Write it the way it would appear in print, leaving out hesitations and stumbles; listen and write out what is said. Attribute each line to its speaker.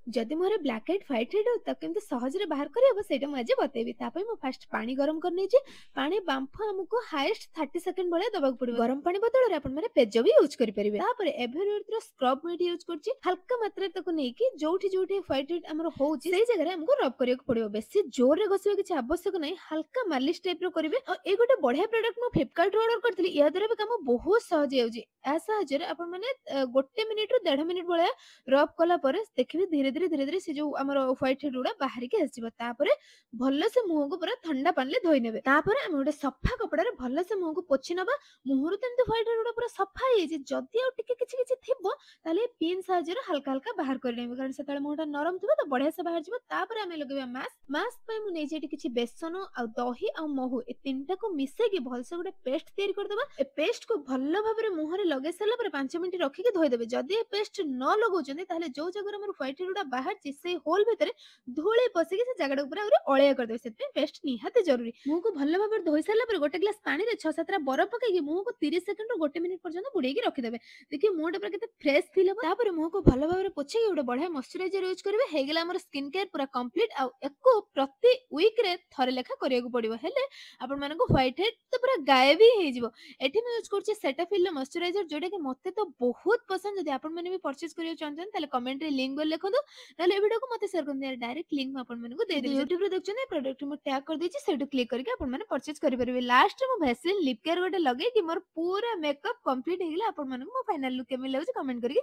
Speaker 1: ଯଦି ମୋର black head, white head ତାକୁ କେମିତି ସହଜରେ ବାହାର କରିହବ ସେଇଟା ମୁଁ ଆଜି ବତେଇବି। ତା ପାଇଁ ମୁଁ ଫାଷ୍ଟ ପାଣି ଗରମ କରିନେଇଛି। ପାଣି ବାମ୍ଫ ଆମକୁ ହାଇଏଷ୍ଟ 30 ସେକେଣ୍ଡ ଭଳିଆ ଦବାକୁ ପଡିବ। ଗରମ ପାଣି ବଦଳରେ ଆପଣମାନେ ପେଜ ବି ୟୁଜ୍ କରିପାରିବେ। ତାପରେ ଏଭରିୱେଥର ସ୍କ୍ରବ୍ ମୁଁ ଏଠି ୟୁଜ୍ କରୁଛି। ହାଲକା ମାତ୍ରାରେ ତାକୁ ନେଇକି ଯୋଉଠି ଯୋଉଠି ହ୍ୱାଇଟ୍ ହେଡ୍ ଆମର ହଉଛି ସେଇ ଜାଗାରେ ଆମକୁ ରବ୍ କରିବାକୁ ପଡିବ। ବେଶୀ ଜୋରରେ ଘଷିବା କିଛି ଆବଶ୍ୟକ ନାହିଁ। ହାଲକା ମାଲିସ ଟାଇପର କରିବେ। ଆଉ ଏଇ ଗୋଟେ ବଢିଆ ପ୍ରଡକ୍ଟ ମୁଁ ଫ୍ଲିପକାର୍ଟରୁ ଅର୍ଡର କରିଥିଲି। ୟା ଦ୍ୱାରା ବି କାମ ବହୁତ ସହଜ ହେଇଯାଉଛି। ଏହା ସାହାଯ୍ୟରେ ଆପଣମାନେ 1 ମିନିଟରୁ 1.5 ମିନିଟ ଭଳିଆ ରବ୍ କଲା ପରେ ଦେଖିବେ ଧୀରେ ଧୀରେ ସେ ଯୋଉ ଆମର ହ୍ୱାଇଟ୍ ହେଡ୍ ଗୁଡା ବାହାରିକି ଆସିଯିବ। ତାପରେ ଭଲସେ ମୁହଁକୁ ପୁରା ଥଣ୍ଡା ପାଣିରେ ଧୋଇ ନେବେ। ତାପରେ ଆମେ ଗୋଟେ ସଫା କପଡାରେ ଭଲସେ ମୁହଁକୁ ପୋଛି ନବା। ମୁହଁରୁ ତ ଏମିତି ହ୍ୱାଇଟ୍ ହେଡ୍ ଗୁଡା ପୁରା ସଫା ହେଇଯାଇଛି। ଯଦି ଆଉ ଟିକେ କିଛି କିଛି ଥିବ ତାହେଲେ ପିନ୍ ସାହାଯ୍ୟରେ ହାଲକା ହାଲକା ବାହାର କରିନେବେ। କାରଣ ସେତେବେଳେ ମୁହଁଟା ନରମ ଥିବ ତ ବଢିଆ ସେ ବାହାରିଯିବ। ତାପରେ ଆମେ ଲଗେଇବା ମାସ୍କ। ମାସ୍କ ପାଇଁ ମୁଁ ନେଇଛି ଏଠି କିଛି ବେସନ ଆଉ ଦହି ଆଉ ମହୁ ଏ ତିନିଟାକୁ ମିଶେଇକି ଭଲସେ ଗୋଟେ ପେଷ୍ଟ ତିଆରି କରିଦବା। ଏ ପେଷ୍ଟକୁ ଭଲ ଭାବରେ ମୁହଁରେ ଲଗେଇ ସାରିଲା ପରେ 5 ମିନିଟ ରଖିକି ଧୋଇଦେବେ। ଯଦି ଏ ପେଷ୍ଟ ନ ଲଗାଉଛନ୍ତି ତାହେଲେ ଯୋଉ ଜାଗାରେ ଆମର ହ୍ୱାଇଟ୍ ହେଡ୍ ଗୁଡା ବାହାରିଛି ସେଇ ହୋଲ୍ ଭିତରେ ଧୂଳି ପଶିକି ସେ ଜାଗାଟାକୁ ପୁରା ଆହୁରି ଅଳିଆ କରିଦେବେ। ସେଥିପାଇଁ ପେଷ୍ଟ ନିହାତି ଜରୁରୀ। ମୁହଁକୁ ଭଲ ଭାବରେ ଧୋଇ ସାରିଲା ପରେ ଗୋଟେ ଗ୍ଲାସ ପାଣିରେ 6-7ଟା ବରଫ ପକେଇକି ମୁହଁକୁ 30 ସେକେଣ୍ଡରୁ 1 ମିନିଟ ପର୍ଯ୍ୟନ୍ତ ବୁଡେଇକି ରଖିଦେବେ। ଦେଖିବେ ମୁହଁଟା ପୁରା କେତେ ଫ୍ରେଶ ଫିଲ୍ ହବ। ତାପରେ ମୁହଁକୁ ଭଲ ଭାବରେ ପୋଛିକି ଗୋଟେ ବଢିଆ ମଶ୍ଚରାଇଜର ୟୁଜ କରିବେ। ହେଇଗଲା ଆମର ସ୍କିନ୍ କେୟାର ପୁରା କମ୍ପ୍ଲିଟ। ଆଉ ୟାକୁ ପ୍ରତି ୱିକରେ ଥରେ ଲେଖା କରିବାକୁ ପଡିବ। ହେଲେ ଆପଣମାନଙ୍କୁ ହ୍ୱାଇଟ୍ ହେଡ୍ ତ ପୁରା ଗାୟବ ହିଁ ହେଇଯିବ। ଏଠି ମୁଁ ୟୁଜ କରୁଛି ସେଟାଫିଲ୍ ର ମଶ୍ଚରାଇଜର ଯୋଉଟା କି ମତେ ତ ବହୁତ ପସନ୍ଦ। ଯଦି ଆପଣମାନେ ବି ପରଚେଜ କରିବାକୁ ଚାହୁଁଛନ୍ତି ତାହେଲେ କମେଣ୍ଟରେ ଲିଙ୍କ ବୋଲି ଲେଖନ୍ତୁ। ନହେଲେ ଏ ଭିଡିଓକୁ ମତେ ସେୟାର କରନ୍ତୁ। ୟାର ଡାଇରେକ୍ଟ ଲିଙ୍କ ମୁଁ ଆପଣମାନଙ୍କୁ ଦେଇଦେବି। ୟୁଟ୍ୟୁବରେ ଦେଖୁଛନ୍ତି ଏ ପ୍ରଡକ୍ଟ ମୁଁ ଟ୍ୟାଗ କରିଦେଇଛି। ସେଇଠୁ କ୍ଲିକ୍ କରିକି ଆପଣମାନେ ପରଚେଜ କରିପାରିବେ। ଲାଷ୍ଟରେ ମୁଁ ଭ୍ୟାସଲିନ୍ ଲିପ୍ କେୟାର ଗୋଟେ ଲଗେଇକି ମୋର ପୁରା ମେକଅପ୍ କମ୍ପ୍ଲିଟ ହେଇଗଲା। ଆପଣମାନଙ୍କୁ ମୋ ଫାଇନାଲ ଲୁକ୍ କେମିତି ଲାଗୁଛି କମେଣ୍ଟ କରିକି